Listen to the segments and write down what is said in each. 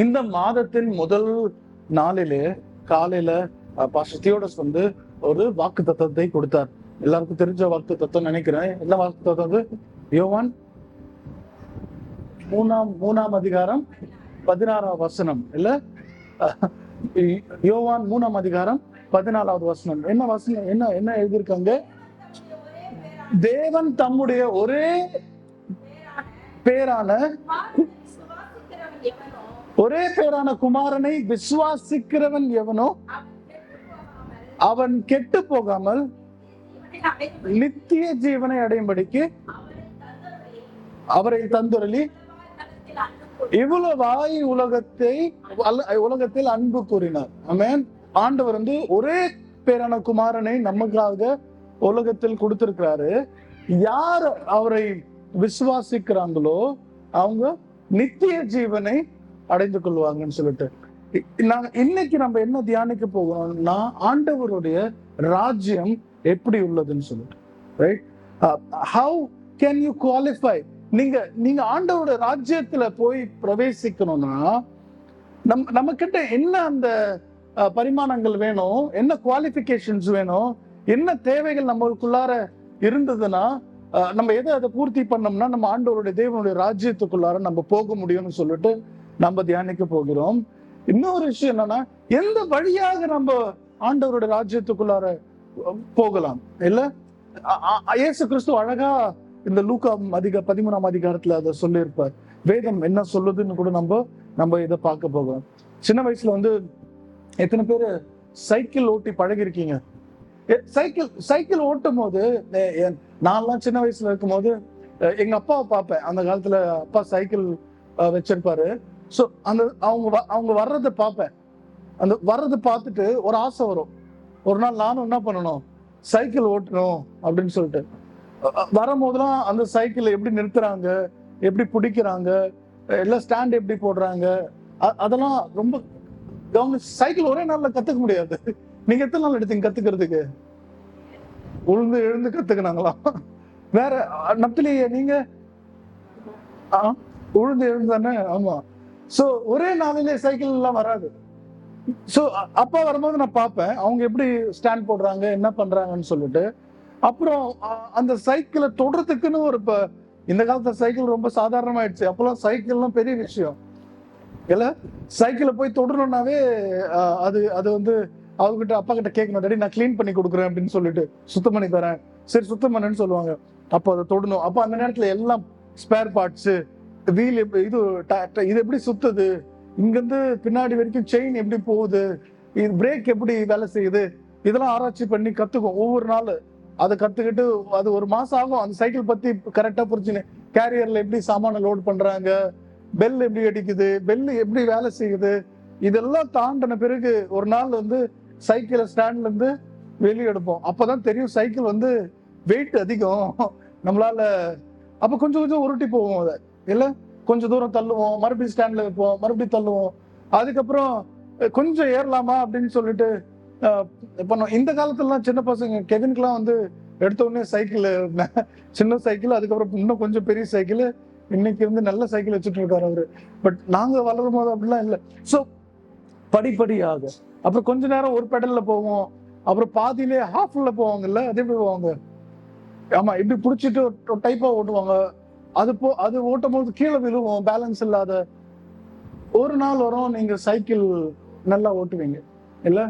இந்த மாதத்தின் முதல் நாளிலே காலையில பாஸ்டர் தியோடஸ் வந்து ஒரு வாக்கு தத்துவத்தை கொடுத்தார். எல்லாருக்கும் தெரிஞ்ச வாக்கு தத்துவம் நினைக்கிறேன். என்ன வாக்கு தத்துவம்? யோவான் 3ஆம் அதிகாரம் 16ஆம் வசனம் இல்ல, யோவான் 3ஆம் அதிகாரம் 14வது வசனம். என்ன வசனம்? என்ன எழுதியிருக்காங்க? தேவன் தம்முடைய ஒரே பேரான குமாரனை விசுவாசிக்கிறவன் எவனோ அவன் கெட்டு போகாமல் நித்திய ஜீவனை அடையும்படிக்கு அவரை தந்துரலி இவ்வளவாய் உலகத்தில் அன்பு கூறினார். ஆமென். ஆண்டவர் வந்து ஒரே பேரான குமாரனை நமக்காக உலகத்தில் கொடுத்திருக்கிறாரு. யார் அவரை விசுவாசிக்கிறாங்களோ அவங்க நித்திய ஜீவனை அடைந்து கொள்வாங்கன்னு சொல்லிட்டு இன்னைக்கு நம்ம என்ன தியானிக்க போகிறோம்னா, ஆண்டவருடைய ராஜ்யம் எப்படி உள்ளதுன்னு சொல்லிட்டு, right? How can you qualify? நீங்க ஆண்டவரோட ராஜ்யத்துல போய் பிரவேசிக்கணும்னா நம்ம கிட்ட என்ன அந்த பரிமாணங்கள் வேணும், என்ன குவாலிஃபிகேஷன்ஸ் வேணும், என்ன தேவைகள் நம்மளுக்குள்ளார இருந்ததுன்னா நம்ம அதை பூர்த்தி பண்ணோம்னா நம்ம ஆண்டவருடைய தேவனுடைய ராஜ்யத்துக்குள்ளார நம்ம போக முடியும்னு சொல்லிட்டு நம்ம தியானிக்க போகிறோம். இன்னொரு விஷயம் என்னன்னா, எந்த வழியாக நம்ம ஆண்டவருடைய ராஜ்யத்துக்குள்ளார போகலாம் இல்ல? இயேசு கிறிஸ்து அழகா இந்த லூக்கா 13ஆம் அதிகாரத்துல அதை சொல்லியிருப்பார். வேதம் என்ன சொல்லுதுன்னு கூட நம்ம இதை பார்க்க போகிறோம். சின்ன வயசுல வந்து எத்தனை பேர் சைக்கிள் ஓட்டி பழகிருக்கீங்க? சைக்கிள் ஓட்டும் போது நான்லாம் சின்ன வயசுல இருக்கும் போது எங்க அப்பாவை பார்ப்பேன். அந்த காலத்துல அப்பா சைக்கிள் வச்சிருப்பாரு. ஸோ அவங்க வர்றதை பார்ப்பேன். அந்த வர்றதை பார்த்துட்டு ஒரு ஆசை வரும், ஒரு நாள் நானும் என்ன பண்ணணும், சைக்கிள் ஓட்டணும் அப்படின்னு சொல்லிட்டு. வரும்போதெல்லாம் அந்த சைக்கிள் எப்படி நிறுத்துறாங்க, எப்படி பிடிக்கிறாங்க, எல்லாம் ஸ்டாண்ட் எப்படி போடுறாங்க, அதெல்லாம் ரொம்ப கவனிச்சு. சைக்கிள் ஒரே நாள்ல கத்துக்க முடியாது. நீங்க எத்தனை நாள் எடுத்தீங்க கத்துக்கிறதுக்கு? எழுந்து கத்துக்கினாங்களா? வேற நப்திலேயே நீங்க எழுந்து தானே? ஆமா. சோ ஒரே நாளிலே சைக்கிள் எல்லாம் வராது. சோ அப்பா வரும்போது நான் பார்ப்பேன் அவங்க எப்படி ஸ்டாண்ட் போடுறாங்க, என்ன பண்றாங்கன்னு சொல்லிட்டு. அப்புறம் அந்த சைக்கிளை தொடுறதுக்குன்னு ஒரு இந்த காலத்துல சைக்கிள் ரொம்ப சாதாரணமாயிடுச்சு. அப்பெல்லாம் சைக்கிள்லாம் பெரிய விஷயம் இல்ல. சைக்கிளை போய் தொடரணும்னாவே அது வந்து அவங்ககிட்ட அப்பா கிட்ட கேட்கணும், டேடி நான் கிளீன் பண்ணி கொடுக்குறேன் அப்படின்னு சொல்லிட்டு, சுத்தம் பண்ணி தரேன், சரி சுத்தம் பண்ணுன்னு சொல்லுவாங்க. அப்போ அதை தொடணும். அப்போ அந்த நேரத்துல எல்லாம் ஸ்பேர் பார்ட்ஸ், வீல் எப்படி இது எப்படி சுத்துது, இங்கிருந்து பின்னாடி வரைக்கும் செயின் எப்படி போகுது, இது பிரேக் எப்படி வேலை செய்யுது, இதெல்லாம் ஆராய்ச்சி பண்ணி கத்துக்கும் ஒவ்வொரு நாள். அதை கத்துக்கிட்டு அது ஒரு மாசம் ஆகும் அந்த சைக்கிள் பத்தி கரெக்டா புரிஞ்சுன்னு. கேரியர்ல எப்படி சாமான லோட் பண்றாங்க, பெல் எப்படி அடிக்குது, பெல் எப்படி வேலை செய்யுது, இதெல்லாம் தாண்டின பிறகு ஒரு நாள் வந்து சைக்கிளை ஸ்டாண்ட்ல இருந்து வெளியே எடுப்போம். அப்பதான் தெரியும் சைக்கிள் வந்து வெயிட் அதிகம் நம்மளால. அப்ப கொஞ்சம் கொஞ்சம் உருட்டி போவோம். அதை இல்ல கொஞ்சம் தூரம் தள்ளுவோம், மறுபடியும் ஸ்டாண்ட்ல வைப்போம், மறுபடியும் தள்ளுவோம். அதுக்கப்புறம் கொஞ்சம் ஏறலாமா அப்படின்னு சொல்லிட்டு பண்ணோம். இந்த காலத்துலலாம் சின்ன பசங்க கெவின்குலாம் வந்து எடுத்த உடனே சைக்கிள், சின்ன சைக்கிள், அதுக்கப்புறம் இன்னும் கொஞ்சம் பெரிய சைக்கிள், இன்னைக்கு வந்து நல்ல சைக்கிள் வச்சுட்டு இருக்காரு அவரு. பட் நாங்க வளரும் போது அப்படிலாம் இல்லை. ஸோ படிப்படியாக அப்புறம் கொஞ்ச நேரம் ஒரு பெடல்ல போவோம், அப்புறம் பாதியிலே ஹாஃப்ல போவாங்கல்ல, அதே போய் போவாங்க. ஆமா, இப்படி பிடிச்சிட்டு ஒரு டைப்பா ஓட்டுவாங்க. அது ஓட்டும் போது கீழே விழுவோம், பேலன்ஸ் இல்லாத. ஒரு நாள் வரும் நீங்க சைக்கிள் நல்லா ஓட்டுவீங்க இல்ல,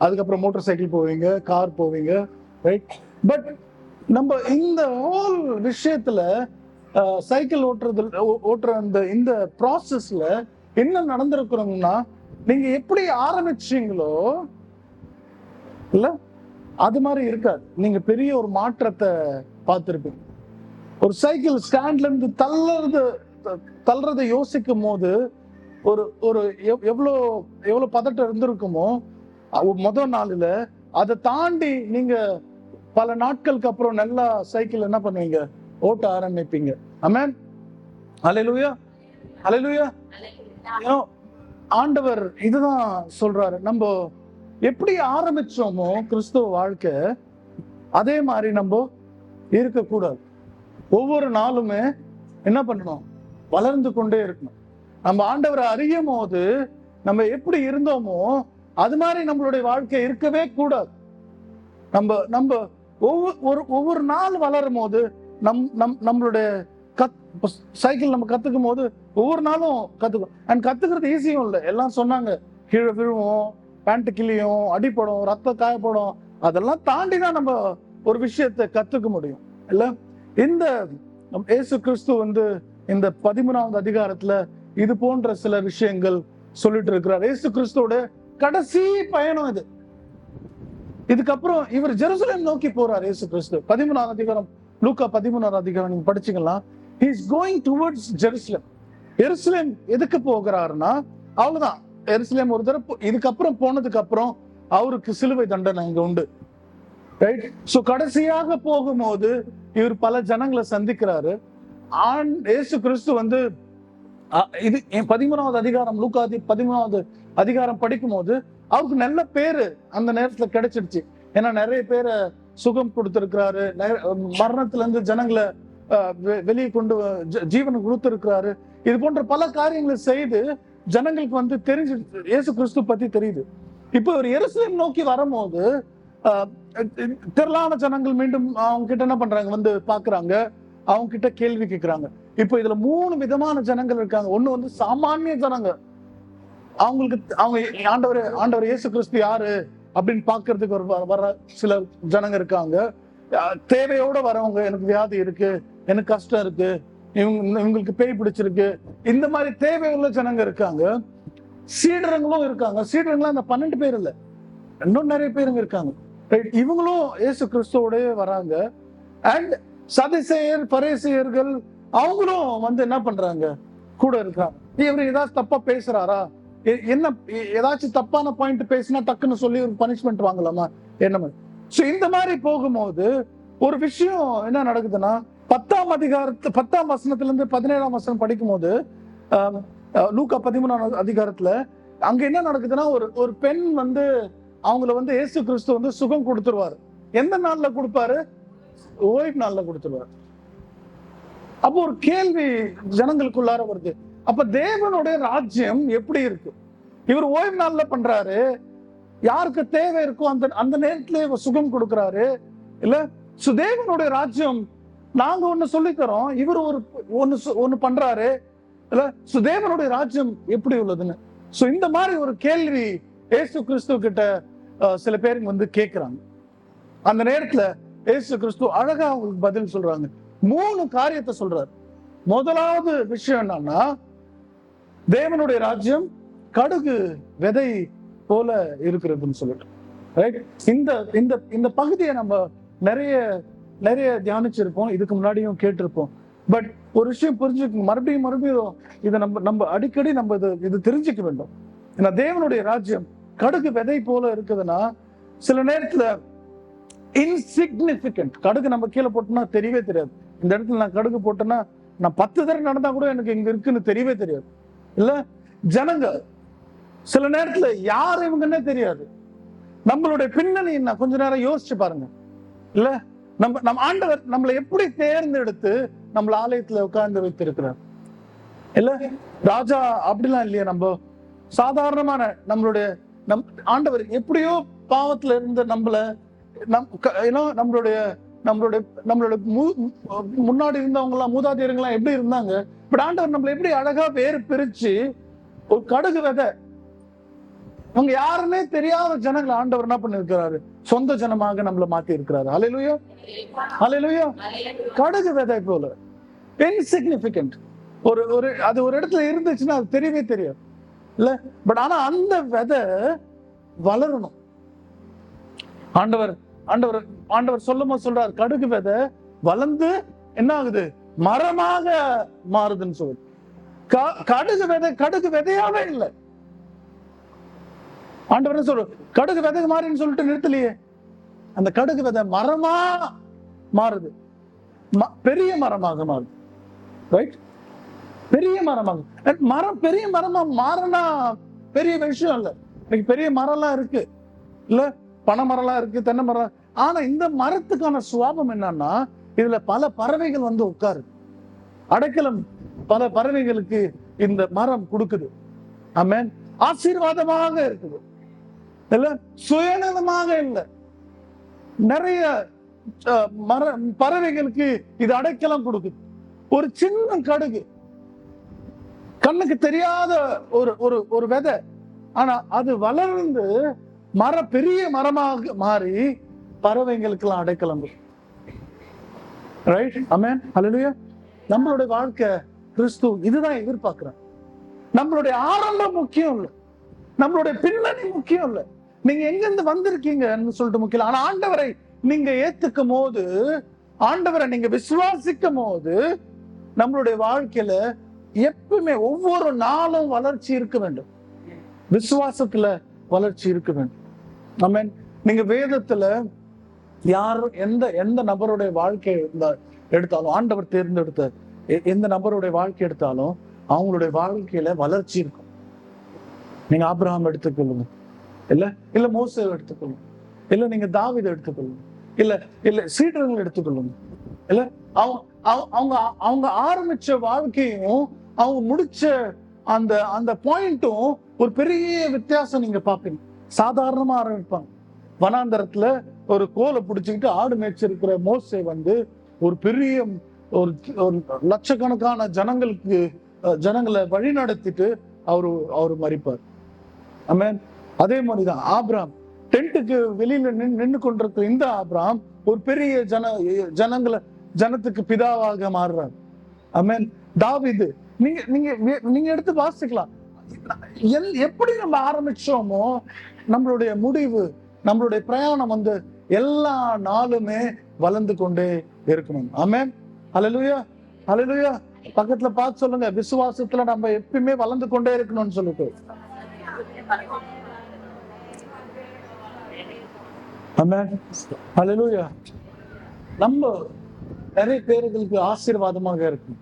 அதுக்கப்புறம் மோட்டார் சைக்கிள் போவீங்க, கார் போவீங்க, ரைட்? பட் நம்ம இந்த ஹோல் விஷயத்துல சைக்கிள் ஓட்டுற இந்த ப்ராசஸ்ல என்ன நடந்திருக்கிறோம்னா, நீங்க எப்படி ஆரம்பிச்சீங்களோ இல்ல அது மாதிரி இருக்காது. நீங்க பெரிய ஒரு மாற்றத்தை பார்த்திருப்பீங்க. ஒரு சைக்கிள் ஸ்டாண்ட்ல இருந்து தள்ளுறதை யோசிக்கும் போது ஒரு எவ்வளவு பதட்டம் இருந்திருக்குமோ முதல் நாளில. அதை தாண்டி நீங்க பல நாட்களுக்கு அப்புறம் நல்லா சைக்கிள் என்ன பண்ணுவீங்க, ஓட்ட ஆரம்பிப்பீங்க. ஆமென். அல்லேலூயா, அல்லேலூயா. ஆண்டவர் இதுதான் சொல்றாரு, நம்ம எப்படி ஆரம்பிச்சோமோ கிறிஸ்துவ வாழ்க்கை அதே மாதிரி நம்ம இருக்கக்கூடாது. ஒவ்வொரு நாளுமே என்ன பண்ணணும், வளர்ந்து கொண்டே இருக்கணும். நம்ம ஆண்டவரை அறியும் போது நம்ம எப்படி இருந்தோமோ அது மாதிரி நம்மளுடைய வாழ்க்கை இருக்கவே கூடாது. நம்ம நம்ம ஒவ்வொரு நாள் வளரும் போது நம்மளுடைய சைக்கிள் நம்ம கத்துக்கும் போது ஒவ்வொரு நாளும் கத்துக்கும். அண்ட் கத்துக்கிறது ஈஸியும் இல்லை. எல்லாம் சொன்னாங்க, கீழே விழுவோம், பேண்ட் கிளியும், அடிப்படும், ரத்த காயப்படும். அதெல்லாம் தாண்டி தான் நம்ம ஒரு விஷயத்தை கத்துக்க முடியும் இல்ல. இந்த இயேசு கிறிஸ்து இந்த 13வது அதிகாரத்துல இது போன்ற சில விஷயங்கள் சொல்லிட்டு இருக்கிறார். இயேசு கிறிஸ்துவோட கடைசி பயணம் இது. இதுக்கப்புறம் இவர் ஜெருசலேம் நோக்கி போறார். இயேசு கிறிஸ்து 13வது அதிகாரம், லூக்கா 13வது அதிகாரம் நீங்க படிச்சீங்கன்னா, he is going towards Jerusalem. எருசலேம் எதுக்கு போகிறாருன்னா, அவ்வளவுதான், எருசலேம் ஒரு தடவை இதுக்கப்புறம் போனதுக்கு அப்புறம் அவருக்கு சிலுவை தண்டனை இங்க உண்டு, ரைட்? சோ கடைசியாக போகும்போது இவர் பல ஜனங்களை சந்திக்கிறாரு. இயேசு கிறிஸ்து இது 13வது அதிகாரம், லூக்கா 13வது அதிகாரம் படிக்கும் போது அவருக்கு நல்ல பேரு அந்த நேரத்துல கிடைச்சிடுச்சு. ஏன்னா நிறைய பேரை சுகம் கொடுத்திருக்கிறாரு, மரணத்துல இருந்து ஜனங்களை வெளியே கொண்டு ஜீவனை கொடுத்திருக்கிறாரு. இது போன்ற பல காரியங்களை செய்து ஜனங்களுக்கு தெரிஞ்சு இயேசு கிறிஸ்து பத்தி தெரியுது. இப்போ ஒரு எருசலேம் நோக்கி வரும்போது திரளான ஜனங்கள் மீண்டும் அவங்க கிட்ட என்ன பண்றாங்க, பாக்குறாங்க, அவங்க கிட்ட கேள்வி கேட்கிறாங்க. இப்போ இதுல 3 விதமான ஜனங்கள் இருக்காங்க. ஒண்ணு சாமானிய ஜனங்க, அவங்க ஆண்டவர் இயேசு கிறிஸ்து யாரு அப்படின்னு பாக்குறதுக்கு வர சில ஜனங்க இருக்காங்க. தேவையோட வரவங்க, எனக்கு வியாதி இருக்கு, எனக்கு கஷ்டம் இருக்கு, இவங்களுக்கு பேய் பிடிச்சிருக்கு, இந்த மாதிரி தேவையுள்ள ஜனங்க இருக்காங்க. சீடர்களும் இருக்காங்க. சீடர்களும் அந்த 12 பேர் இல்ல, இன்னும் நிறைய பேருங்க இருக்காங்க. இவங்களும் இயேசு கிறிஸ்துவோட வராங்க. அண்ட் சதுசேயர், பரிசேயர்கள் அவங்களும் என்ன பண்றாங்க, கூட இருக்காங்க. இவரு ஏதாச்சும் தப்பா பேசுறாரா, என்ன ஏதாச்சும் தப்பான பாயிண்ட் பேசினா டக்குன்னு சொல்லி ஒரு பனிஷ்மெண்ட் வாங்கலாமா, என்ன மாதிரி. சோ இந்த மாதிரி போகும்போது ஒரு விஷயம் என்ன நடக்குதுன்னா, 10ஆம் வசனத்துல இருந்து 17ஆம் வசனம் படிக்கும் போது, லூக்கா 13ஆம் அதிகாரத்துல அங்க என்ன நடக்குதுன்னா, ஒரு பெண் அவங்கள இயேசு கிறிஸ்து சுகம் கொடுத்துருவாரு. எந்த நாள்ல கொடுப்பாரு, ஓய்வு நாள்ல கொடுத்துருவாரு. அப்போ ஒரு கேள்வி ஜனங்களுக்குள்ளார வருது, அப்ப தேவனுடைய ராஜ்யம் எப்படி இருக்கு? இவர் ஓய்வு நாள்ல பண்றாரு, யாருக்கு தேவை இருக்கோ அந்த நேரத்திலே சுகம் கொடுக்கிறாரு இல்ல. தேவனுடைய ராஜ்யம் நாங்க ஒண்ணு சொல்லித்தரோம், இவர் ஒண்ணு பண்றாரு இல்ல. தேவனுடைய ராஜ்யம் எப்படி உள்ளதுன்னு இந்த மாதிரி ஒரு கேள்வி இயேசு கிறிஸ்து கிட்ட சில பேருக்கு கேட்கிறாங்க. அந்த நேரத்துல இயேசு கிறிஸ்து அழகா அவங்களுக்கு பதில் சொல்றாங்க. 3 காரியத்தை சொல்றாரு. முதலாவது விஷயம் என்னன்னா, தேவனுடைய ராஜ்யம் கடுகு விதை போல இருக்கிறதுன்னு சொல்லிட்டு, ரைட்? இந்த பகுதியை நம்ம நிறைய தியானிச்சிருப்போம், இதுக்கு முன்னாடியும் கேட்டிருப்போம். பட் ஒரு விஷயம் புரிஞ்சுக்க, மறுபடியும் இதை நம்ம அடிக்கடி நம்ம இது தெரிஞ்சுக்க வேண்டும். ஏன்னா தேவனுடைய ராஜ்யம் கடுகு விதை போல இருக்குதுன்னா, சில நேரத்துல இன்சிக்னிபிகன்ட். கடுகு நம்ம கீழே போட்டோம்னா தெரியவே தெரியாது. இந்த இடத்துல நான் கடுகு போட்டேன்னா நான் 10 தடவை நடந்தா கூட எனக்கு இங்க இருக்குன்னு தெரியவே தெரியாது இல்ல. ஜனங்க சில நேரத்துல யாரு இவங்கன்னே தெரியாது. நம்மளுடைய பின்னணி என்ன கொஞ்ச நேரம் யோசிச்சு பாருங்க இல்ல. நம்ம ஆண்டவர் நம்மளை எப்படி தேர்ந்தெடுத்து நம்மள ஆலயத்துல உட்கார்ந்து வைத்திருக்கிறார் இல்ல. ராஜா அப்படிலாம் இல்லையா, நம்ம சாதாரணமான நம் ஆண்டவர் எப்படியோ பாவத்துல இருந்த நம்மளுடைய முன்னாடி இருந்தவங்க எல்லாம், மூதாதையர்கள் எல்லாம் எப்படி இருந்தாங்க, பட் ஆண்டவர் நம்மள எப்படி அழகா வேறு பிரிச்சு ஒரு கடுகு விதை, அவங்க யாருன்னே தெரியாத ஜனங்களை ஆண்டவர் என்ன பண்ணிருக்கிறாரு, சொந்த ஜனமாக நம்மள மாத்தி இருக்கிறாரு. ஹல்லேலூயா, ஹல்லேலூயா. கடுகு விதை போல இன்சிக்னிபிகன்ட். அது ஒரு இடத்துல இருந்துச்சுன்னா அது தெரியவே தெரியாது இல்ல. பட் ஆனா அந்த விதை வளரணும். ஆண்டவர் சொல்றாரு, கடுகு விதை வளர்ந்து என்ன ஆகுது, மரமாக மாறுதுன்னு சொல்லு. கடுகு விதையாவே இல்லை. ஆண்டவர் சொல்ற கடுகு விதை மாறின்னு சொல்லிட்டு நிறுத்தலையே, அந்த கடுகு விதை மரமா மாறுது, பெரிய மரமாக மாறுது, ரைட்? பெரிய மரமாக பெரிய மரமா மாறினா பெரிய விஷயம் இல்ல. இன்னைக்கு பெரிய மரம்லாம் இருக்கு இல்ல, பனை மரம்லாம் இருக்கு, தென்னை மரம். ஆனா இந்த மரத்துக்கான சுவாபம் என்னன்னா, இதுல பல பறவைகள் உட்காரு, அடைக்கலம் பல பறவைகளுக்கு இந்த மரம் கொடுக்குது. ஆமென். ஆசீர்வாதமாக இருக்குது, இல்ல சுயநலமாக இல்லை. நிறைய பறவைகளுக்கு இது அடைக்கலம் கொடுக்குது. ஒரு சின்ன கடுகு, கண்ணுக்கு தெரியாத ஒரு விதை, ஆனா அது வளர்ந்து பெரிய மரமாக மாறி பறவைங்களுக்கு எல்லாம் அடைக்கலம். ரைட்? ஆமென். ஹல்லேலூயா. நம்மளுடைய வாழ்க்கை கிறிஸ்து இதுதான் எதிர்பார்க்கிறேன். நம்மளுடைய ஆரம்பம் முக்கியம் இல்லை, நம்மளுடைய பின்னணி முக்கியம் இல்லை, நீங்க எங்கிருந்து வந்திருக்கீங்கன்னு சொல்லிட்டு முக்கியம். ஆனா ஆண்டவரை நீங்க ஏத்துக்கும் போது, ஆண்டவரை நீங்க விசுவாசிக்கும் போது, நம்மளுடைய வாழ்க்கையில எப்பவுமே ஒவ்வொரு நாளும் வளர்ச்சி இருக்க வேண்டும். விசுவாசத்துல வளர்ச்சி இருக்க வேண்டும். ஆமென். நீங்க வேதத்துல யாரும் எந்த நபருடைய வாழ்க்கை எடுத்தாலும், ஆண்டவர் தேர்ந்தெடுத்த எந்த நபருடைய வாழ்க்கை எடுத்தாலும் அவங்களுடைய வாழ்க்கையில வளர்ச்சி இருக்கும். நீங்க ஆபிரகாம் எடுத்துக்கொள்ளுங்க, இல்ல மோசே எடுத்துக்கொள்ளுங்க, இல்ல நீங்க தாவீதை எடுத்துக்கொள்ளுங்க, இல்ல சீடர்கள் எடுத்துக்கொள்ளுங்க, இல்ல அவங்க ஆரம்பிச்ச வாழ்க்கையும் அவங்க முடிச்ச அந்த பாயிண்ட்டும் ஒரு பெரிய வித்தியாசம் நீங்க பாப்பீங்க. சாதாரணமா ஆரம்பிப்பாங்க. வனாந்தரத்துல ஒரு கோலை பிடிச்சுக்கிட்டு ஆடு மேய்ச்சிருக்கிற மோசே ஒரு பெரிய ஒரு லட்சக்கணக்கான ஜனங்களை வழி நடத்திட்டு அவரு மரிப்பார். ஆமென். அதே மாதிரிதான் ஆபிரகாம் டென்ட்டுக்கு வெளியில நின்று கொண்டிருக்கிற இந்த ஆபிரகாம் ஒரு பெரிய ஜனத்துக்கு பிதாவாக மாறுறார். ஆமென். தாவீது நீங்க எடுத்து வாசிக்கலாம். எப்படி நம்ம ஆரம்பிச்சோமோ நம்மளுடைய முடிவு, நம்மளுடைய பிரயாணம் எல்லா நாளுமே வளர்ந்து கொண்டே இருக்கணும். ஆமென். ஹல்லேலூயா. ஹல்லேலூயா. பக்கத்துல பார்த்து சொல்லுங்க, விசுவாசத்துல நம்ம எப்பயுமே வளர்ந்து கொண்டே இருக்கணும்னு சொல்லிட்டு. ஆமென். ஹல்லேலூயா. நம்ம நிறைய பேர்களுக்கு ஆசீர்வாதமாக இருக்கும்.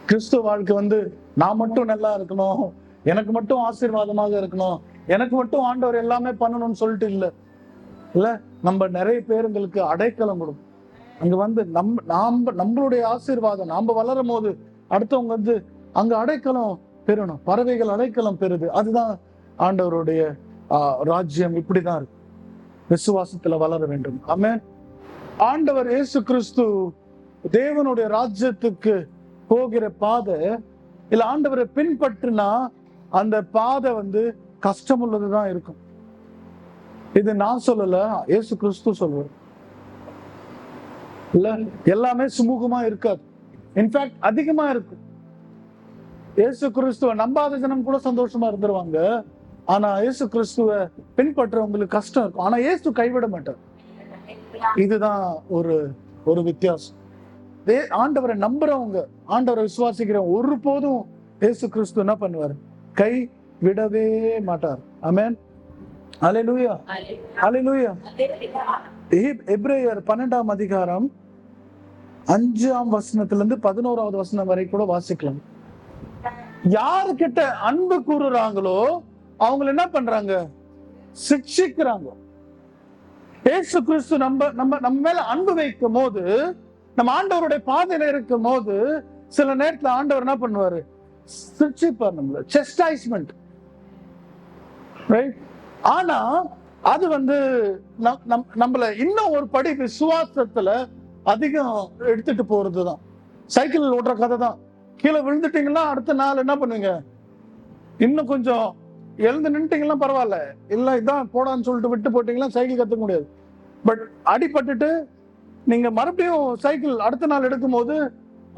கிறிஸ்துவ வாழ்க்கை நான் மட்டும் நல்லா இருக்கணும், எனக்கு மட்டும் ஆசீர்வாதமாக இருக்கணும், எனக்கு மட்டும் ஆண்டவர் எல்லாமே பண்ணணும்னு சொல்லிட்டு இல்ல நம்ம நிறைய பேருங்களுக்கு அடைக்கலம் கொடுக்கும். அங்க நம்மளுடைய ஆசீர்வாதம் நாம வளரும் போது அடுத்தவங்க அங்க அடைக்கலம் பெறணும். பறவைகள் அடைக்கலம் பெறுது. அதுதான் ஆண்டவருடைய ராஜ்யம். இப்படிதான் இருக்கு. விசுவாசத்துல வளர வேண்டும். ஆமென். ஆண்டவர் இயேசு கிறிஸ்து தேவனுடைய ராஜ்யத்துக்கு போகிற பாதை இல்ல, ஆண்டவரை பின்பற்றினா அந்த பாதை கஷ்டம் உள்ளதுதான் இருக்கும். இது நான் சொல்லல, இயேசு கிறிஸ்து சொல்லுவார். இல்ல எல்லாமே சுமூகமா இருக்காது. இன்ஃபேக்ட் அதிகமா இருக்கும். இயேசு கிறிஸ்துவ நம்பாத ஜனம் கூட சந்தோஷமா இருந்துருவாங்க. ஆனா இயேசு கிறிஸ்துவ பின்பற்றவங்களுக்கு கஷ்டம் இருக்கும். ஆனா இயேசு கைவிட மாட்டார். இதுதான் ஒரு வித்தியாசம். ஆண்டவரை நம்புறவங்க, ஆண்டவரை விசுவாசிக்கிறவங்க ஒருபோதும் இயேசு கிறிஸ்து என்ன பண்ணுவார்? கை விடவே மாட்டார். ஆமென். ஹல்லேலூயா. ஹல்லேலூயா. எபிரேயர் 12ஆம் அதிகாரம் 5ஆம் வசனத்திலிருந்து 11ஆவது வசனம் வரை கூட வாசிக்கலாம். யாருக்கிட்ட அன்பு கூறுறாங்களோ அவங்க என்ன பண்றாங்க? சிக்ஷிக்கிறாங்க. இயேசு கிறிஸ்து நம்ம மேல அன்பு வைக்கும் போது, நம்ம ஆண்டவருடைய பாதையில இருக்கும் போது, சில நேரத்துல ஆண்டவர் என்ன பண்ணுவாரு? சிக்ஷிப்பார், நம்மள செஸ்டைஸ்மெண்ட். ரைட்? ஆனா அது நம்மள இன்னும் ஒரு படி விசுவாசத்துல அதிகம் எடுத்துட்டு போறதுதான். சைக்கிள் ஓட்டுற கதை தான். கீழே விழுந்துட்டீங்கன்னா அடுத்த நாள் என்ன பண்ணுவீங்க? இன்னும் கொஞ்சம் எழுந்து நின்றுட்டீங்கன்னா பரவாயில்ல, இல்ல இதான் போடான்னு சொல்லிட்டு விட்டு போட்டீங்கன்னா சைக்கிள் கத்துக்க முடியாது. பட் அடிபட்டுட்டு நீங்க மறுபடியும் சைக்கிள் அடுத்த நாள் எடுக்கும் போது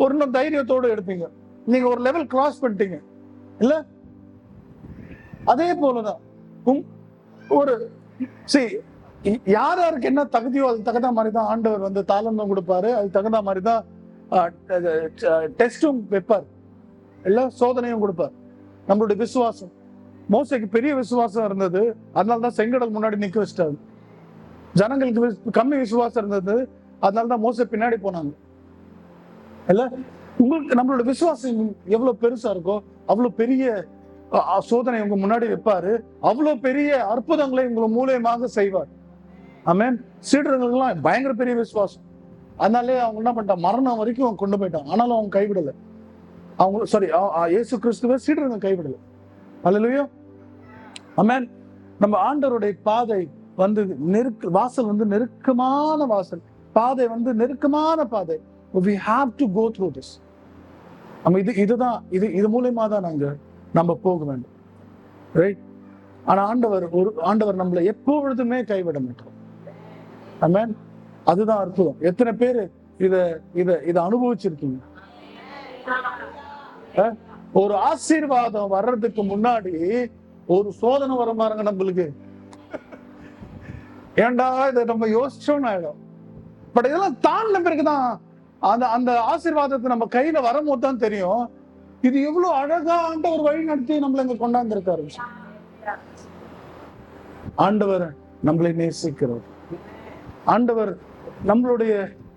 ஒரு இன்னும் தைரியத்தோடு எடுப்பீங்க. நீங்க ஒரு லெவல் கிராஸ் பண்ணிட்டீங்க இல்ல? அதே போலதான் ஒரு யாருக்கு என்ன தகுதியோ அது தகுந்த மாதிரிதான் ஆண்டவர் தாளந்தும் கொடுப்பாரு. அது தகுந்த மாதிரிதான் டெஸ்டும் வைப்பார், இல்ல சோதனையும் கொடுப்பார். நம்மளுடைய விசுவாசம், மோசைக்கு பெரிய விசுவாசம் இருந்தது, அதனாலதான் செங்கடல் முன்னாடி நிக்க வச்சிட்டாரு. ஜனங்களுக்கு கம்மி விசுவாசம் இருந்தது, அதனாலதான் மோசை பின்னாடி போனாங்க. இல்ல, உங்களுக்கு நம்மளோட விசுவாசம் எவ்வளவு பெருசா இருக்கோ அவ்வளவு பெரிய சோதனை உங்க முன்னாடி வைப்பாரு, அவ்வளவு பெரிய அற்புதங்களை உங்களை மூலியமாக செய்வார். ஆமென். சீடர்களுக்கெல்லாம் பயங்கர பெரிய விசுவாசம், அதனாலே அவங்க என்ன பண்ணிட்டாங்க? மரணம் வரைக்கும் கொண்டு போயிட்டாங்க. ஆனாலும் அவங்க கைவிடல. இயேசு கிறிஸ்துவை சீடருங்க கைவிடல. அல்லேலூயா, ஆமென். நம்ம ஆண்டவருடைய பாதை வந்து வாசல் வந்து நெருக்கமான வாசல், பாதை வந்து நெருக்கமான பாதை. We have to go through this. நம்ம இது மூலமா தான் நம்ம போக வேண்டும், ரைட்? ஆனா ஆண்டவர் நம்மளை எப்பொழுதுமே கைவிட மாட்டோம். ஆமென். அதுதான் அற்புதம். எத்தனை பேரு இத அனுபவிச்சிருக்கீங்க? ஒரு ஆசீர்வாதம் வர்றதுக்கு முன்னாடி ஒரு சோதனை வர பாருங்க நம்மளுக்கு. ஏண்டா இதை நம்ம யோசிச்சோம்னு ஆயிடும். பட் இதெல்லாம் தாண்டின பிறகுதான் அந்த ஆசீர்வாதத்தை நம்ம கையில வரும்போது தான் தெரியும், இது எவ்வளவு அழகா ஆண்டவர் வழி நடத்தி நம்மள இங்க கொண்டாந்துருக்காரு. ஆண்டவர் நம்மளை நேசிக்கிறவர். ஆண்டவர் நம்மளுடைய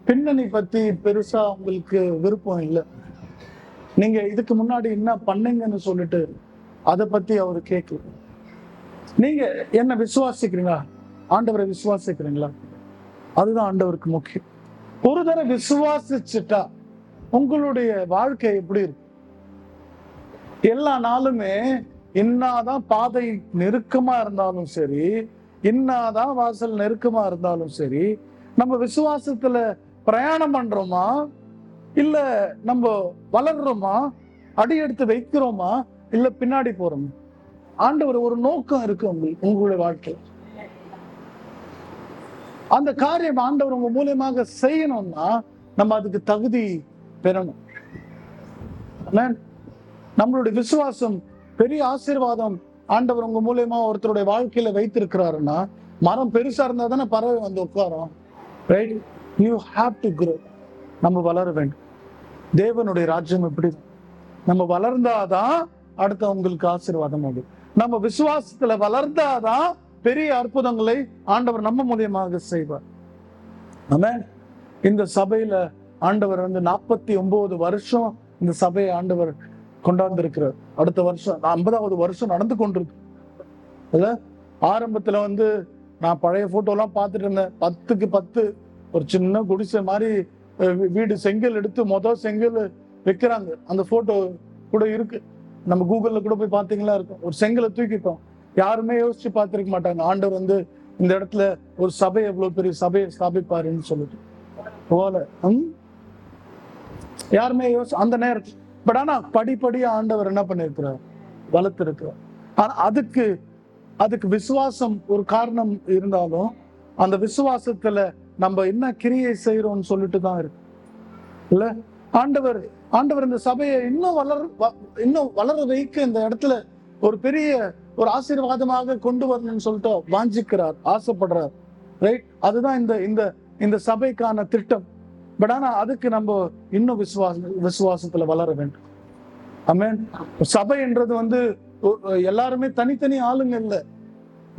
பின்னணி பத்தி பெருசா உங்களுக்கு விருப்பம் இல்லை. நீங்க இதுக்கு முன்னாடி என்ன பண்ணீங்கன்னு சொல்லிட்டு அதை பத்தி அவரு கேட்கல. நீங்க என்ன விசுவாசிக்கிறீங்களா? ஆண்டவரை விசுவாசிக்கிறீங்களா? அதுதான் ஆண்டவருக்கு முக்கியம். ஒரு தடவை விசுவாசிச்சுட்டா உங்களுடைய வாழ்க்கை எப்படி இருக்கு? எல்லா நாளுமே இன்னாதான் பாதை நெருக்கமா இருந்தாலும் சரி, இன்னாதான் வாசல் நெருக்கமா இருந்தாலும் சரி, நம்ம விசுவாசத்துல பிரயாணம் பண்றோமா, இல்ல நம்ம வளர்றோமா, அடி எடுத்து வைக்கிறோமா, இல்ல பின்னாடி போறோமா? ஆண்டவர் ஒரு நோக்கம் இருக்கு உங்களுடைய வாழ்க்கையில. அந்த காரியம் ஆண்டவர் உங்க மூலியமாக செய்யணும்னா நம்ம அதுக்கு தகுதி பெறணும். நம்மளுடைய விசுவாசம் பெரிய ஆசீர்வாதம் ஆண்டவர் உங்க மூலியமா ஒருத்தருடைய வாழ்க்கையில வைத்திருக்கிறாருன்னா, மரம் பெருசா இருந்தா தானே பறவை வந்து உட்காரும், right? You have to grow. நம்ம வளர வேண்டும். தேவனுடைய ராஜ்யம் எப்படி? நம்ம வளர்ந்தாதான் அடுத்த உங்களுக்கு ஆசீர்வாதம் ஆகும். நம்ம விசுவாசத்துல வளர்ந்தாதான் பெரிய அற்புதங்களை ஆண்டவர் நம்ம மூலியமாக செய்வார். ஆமென். இந்த சபையில ஆண்டவர் வந்து 49 வருஷம் இந்த சபையை ஆண்டவர் கொண்டாந்து இருக்கிறார். அடுத்த வருஷம் 50வது வருஷம் நடந்து கொண்டிருக்கு. ஆரம்பத்துல வந்து நான் பழைய போட்டோ எல்லாம் பார்த்துட்டு இருந்தேன். 10க்கு 10 ஒரு சின்ன குடிசை மாதிரி வீடு, செங்கல் எடுத்து செங்கல் வைக்கிறாங்க. அந்த போட்டோ கூட இருக்கு, நம்ம கூகுள்ல கூட போய் பார்த்தீங்களா இருக்கும். ஒரு செங்கலை தூக்கிட்டோம். யாருமே யோசிச்சு பார்த்திருக்க மாட்டாங்க ஆண்டவர் வந்து இந்த இடத்துல ஒரு சபை எவ்வளவு பெரிய சபையை ஸ்தாபிப்பாருன்னு சொல்லிட்டு போல யாருமே அந்த நேரத்தில். பட் ஆனா படிப்படியா ஆண்டவர் என்ன பண்ணிருக்கிறார்? வளர்த்து இருக்கிறார். ஆனா அதுக்கு விசுவாசம் ஒரு காரணம் இருந்தாலும் அந்த விசுவாசத்துல நம்ம என்ன கிரியை செய்யறோம்னு சொல்லிட்டு தான் இருக்கு இல்ல. ஆண்டவர் இந்த சபையை இன்னும் வளர வைக்க இந்த இடத்துல ஒரு பெரிய ஒரு ஆசீர்வாதமாக கொண்டு வரணும்னு சொல்லிட்டு வாஞ்சிக்கிறார், ஆசைப்படுறார், ரைட்? அதுதான் இந்த சபைக்கான திட்டம். பட் ஆனா அதுக்கு நம்ம இன்னும் விசுவாசத்துல வளர வேண்டும். ஆமென். சபை என்றது வந்து எல்லாருமே தனித்தனி ஆளுங்க இல்ல.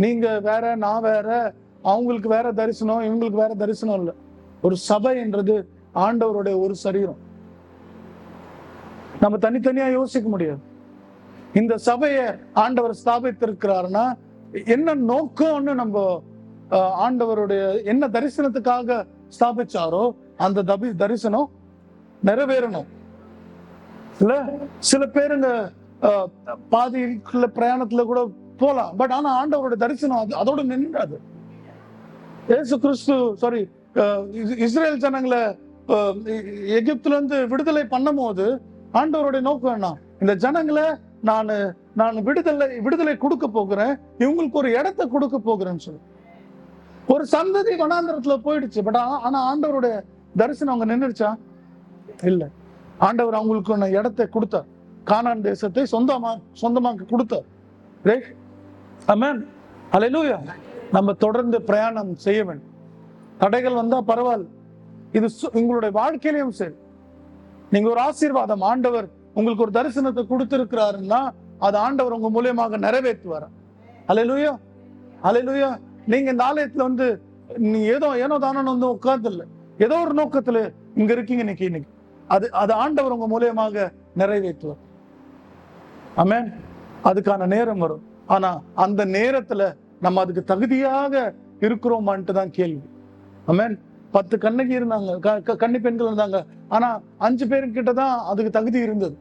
நீங்க வேற, நான் வேற, அவங்களுக்கு வேற தரிசனம், இவங்களுக்கு வேற தரிசனம் இல்ல. ஒரு சபை என்றது ஆண்டவருடைய ஒரு சரீரம். நம்ம தனித்தனியா யோசிக்க முடியாது. இந்த சபையை ஆண்டவர் ஸ்தாபித்திருக்கிறாருன்னா என்ன நோக்கம்னு நம்ம ஆண்டவருடைய என்ன தரிசனத்துக்காக ஸ்தாபிச்சாரோ அந்த தரிசனம் நிறைவேறணும் இல்ல. சில பேருங்க பாதிக்குள்ள பிரயாணத்துல கூட போலாம். பட் ஆனா ஆண்டவருடைய தரிசனம் அதோட நின்றாது. இயேசு கிறிஸ்து இஸ்ரேல் ஜனங்களை எகிப்துல இருந்து விடுதலை பண்ணும் போது ஆண்டவருடைய நோக்கம் என்ன? இந்த ஜனங்களை நான் விடுதலை கொடுக்க போகிறேன், இவங்களுக்கு ஒரு இடத்தை கொடுக்க போகிறேன்னு சொல்லி. ஒரு சந்ததி வனாந்தரத்துல போயிடுச்சு. பட் ஆனா ஆண்டவருடைய தரிசனம் அவங்க நின்றுச்சா? இல்ல. ஆண்டவர் அவங்களுக்கு இடத்தை கொடுத்தார். கானான் தேசத்தை சொந்தமாக்கி கொடுத்தார். ரைட்? ஆமென். ஹல்லேலூயா. நம்ம தொடர்ந்து பிரயாணம் செய்ய வேண்டும். தடைகள் வந்தா பரவாயில்ல. இது உங்களுடைய வாழ்க்கையிலும் சரி. நீங்க ஒரு ஆசீர்வாதம் ஆண்டவர் உங்களுக்கு ஒரு தரிசனத்தை கொடுத்திருக்கிறாருன்னா அது ஆண்டவர் உங்க மூலியமாக நிறைவேற்றுவார். ஹல்லேலூயா, ஹல்லேலூயா. நீங்க இந்த ஆலயத்துல வந்து நீ ஏனோ தானோ வந்து உட்கார்ந்து இல்ல, ஏதோ ஒரு நோக்கத்துல இங்க இருக்கீங்க இன்னைக்கு. அது ஆண்டவர் உங்க மூலியமாக நிறைவேற்றுவார். ஆமென். அதுக்கான நேரம் வரும். ஆனா அந்த நேரத்துல நம்ம அதுக்கு தகுதியாக இருக்கிறோமான்ட்டு தான் கேள்வி. ஆமென். 10 கண்ணகி இருந்தாங்க, கன்னி பெண்கள் இருந்தாங்க. ஆனா 5 பேருக்கிட்ட தான் அதுக்கு தகுதி இருந்தது.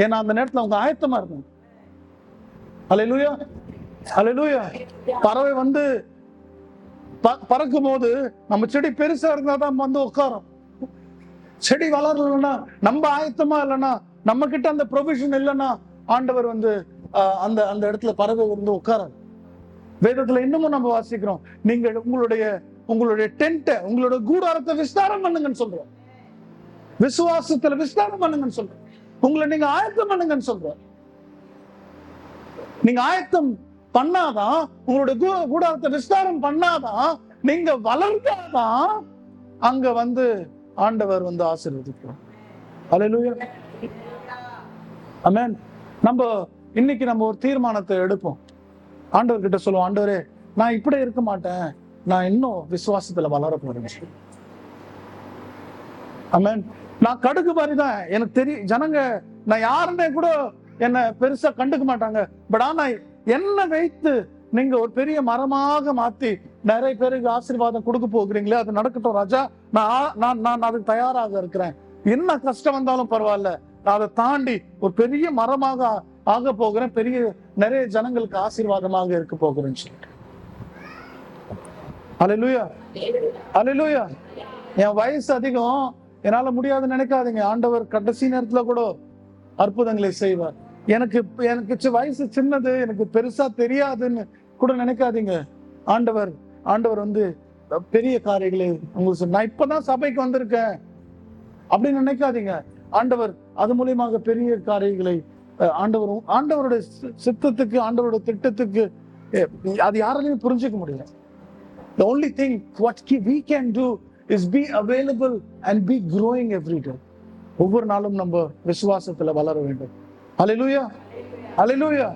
ஏன்னா அந்த நேரத்துல அவங்க ஆயத்தமா இருக்கும். அல்லேலூயா, அல்லேலூயா. பறவை வந்து பறக்கும் போது நம்ம செடி பெருசா இருந்தாதான் வந்து உட்காரும். செடி வளரலன்னா, நம்ம ஆயத்தமா இல்லைன்னா, நம்ம கிட்ட அந்த ப்ரொவிஷன் இல்லைன்னா ஆண்டவர் வந்து அந்த அந்த இடத்துல பறவை வந்து உட்காராது. வேதத்துல இன்னமும் நம்ம வாசிக்கிறோம், நீங்கள் உங்களுடைய டென்ட், உங்களோட கூடாரத்தை விஸ்தாரம் பண்ணுங்கன்னு சொல்றோம். விசுவாசத்துல விஸ்தாரம் பண்ணுங்கன்னு சொல்றோம். உங்களை நீங்க ஆயத்தம் பண்ணுங்கன்னு சொல்றோம். நீங்க ஆயத்தம் பண்ணாதான், உங்களுடைய கூடாரத்தை விஸ்தாரம் பண்ணாதான், நீங்க வளர்ந்தாதான் அங்க வந்து ஆண்டவர் வந்து ஆசீர்வதிக்கிறார். அல்லேலூயா, ஆமென். இன்னைக்கு நம்ம ஒரு தீர்மானத்தை எடுப்போம். ஆண்டவர் கிட்ட சொல்லுவோம், ஆண்டவரே நான் இப்படி இருக்க மாட்டேன், நான் இன்னும் விசுவாசத்துல வளர போறேன். ஆமென். நான் கடுகு மாதிரிதான், எனக்கு தெரியும் ஜனங்க நான் யாருன்னே கூட என்ன பெருசா கண்டுக்க மாட்டாங்க. பட் ஆனா என்ன வைத்து நீங்க ஒரு பெரிய மரமாக மாத்தி நிறைய பேருக்கு ஆசீர்வாதம் கொடுக்க போகிறீங்களே, அது நடக்கட்டும் ராஜா. நான் அதுக்கு தயாராக இருக்கிறேன். என்ன கஷ்டம் வந்தாலும் பரவாயில்ல, நான் அதை தாண்டி ஒரு பெரிய மரமாக ஆக போகிறேன், நிறைய ஜனங்களுக்கு ஆசீர்வாதமாக இருக்க போகிறேன்னு சொல்லிட்டு. அல்லேலூயா, அல்லேலூயா. என் வயசு அதிகம், என்னால முடியாதுன்னு நினைக்காதீங்க. ஆண்டவர் கடைசி நேரத்துல கூட அற்புதங்களை செய்வார். எனக்கு வயசு சின்னது, எனக்கு பெருசா தெரியாதுன்னு கூட நினைக்காதீங்க. ஆண்டவர் வந்து பெரிய காரியங்களை உங்களுக்கு நான் இப்பதான் சபைக்கு வந்திருக்கேன் அப்படின்னு நினைக்காதீங்க. ஆண்டவர் அது மூலியமாக பெரிய காரியங்களை ஆண்டவருடைய சித்தத்துக்கு, ஆண்டவருடைய திட்டத்துக்கு அது யாராலையும் புரிஞ்சுக்க முடியல. The only thing what we can do is be available and be growing every day. ஒவ்வொரு நாளும் நம்ம விசுவாசத்துல வளர வேண்டும். அல்லேலூயா, அல்லேலூயா.